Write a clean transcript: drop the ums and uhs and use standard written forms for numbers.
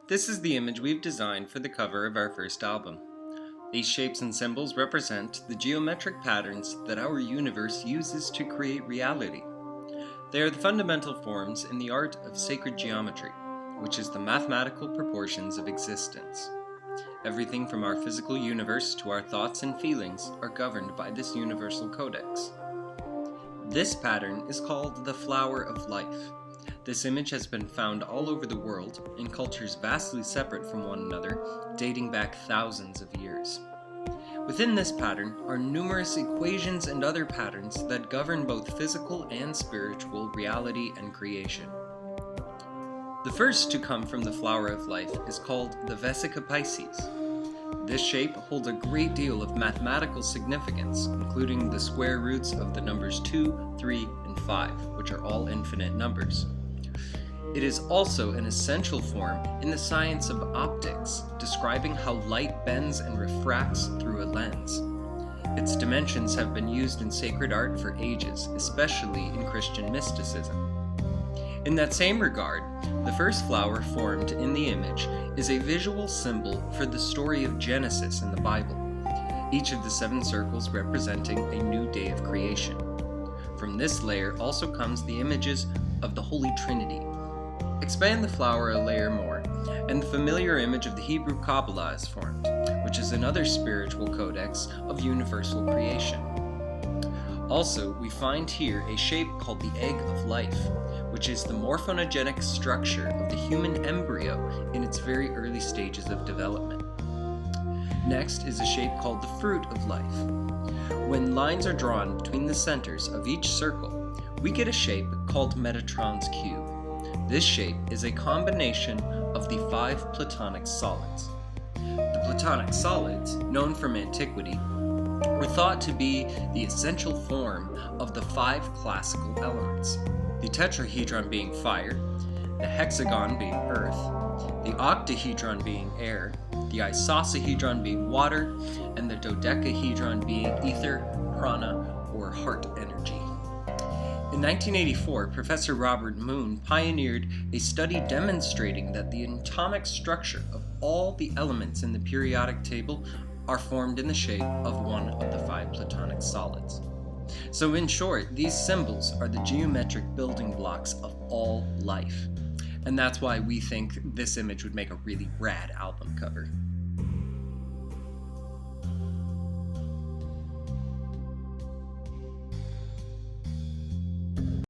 This is the image we've designed for the cover of our first album. These shapes and symbols represent the geometric patterns that our universe uses to create reality. They are the fundamental forms in the art of sacred geometry, which is the mathematical proportions of existence. Everything from our physical universe to our thoughts and feelings are governed by this universal codex. This pattern is called the flower of life. This image has been found all over the world in cultures vastly separate from one another, dating back thousands of years. Within this pattern are numerous equations and other patterns that govern both physical and spiritual reality and creation. The first to come from the flower of life is called the Vesica Piscis. This shape holds a great deal of mathematical significance, including the square roots of the numbers 2, 3, and 5, which are all infinite numbers. It is also an essential form in the science of optics, describing how light bends and refracts through a lens. Its dimensions have been used in sacred art for ages, especially in Christian mysticism. In that same regard, the first flower formed in the image is a visual symbol for the story of Genesis in the Bible, each of the 7 circles representing a new day of creation. From this layer also comes the images of the Holy Trinity. Expand the flower a layer more, and the familiar image of the Hebrew Kabbalah is formed, which is another spiritual codex of universal creation. Also, we find here a shape called the egg of life, which is the morphogenic structure of the human embryo in its very early stages of development. Next is a shape called the fruit of life. When lines are drawn between the centers of each circle, we get a shape called Metatron's cube. This shape is a combination of the 5 Platonic solids. The Platonic solids, known from antiquity, were thought to be the essential form of the 5 classical elements, the tetrahedron being fire, the hexagon being earth, the octahedron being air, the isosahedron being water, and the dodecahedron being ether, prana, or heart energy. In 1984, Professor Robert Moon pioneered a study demonstrating that the atomic structure of all the elements in the periodic table are formed in the shape of one of the 5 Platonic solids. So in short, these symbols are the geometric building blocks of all life. And that's why we think this image would make a really rad album cover.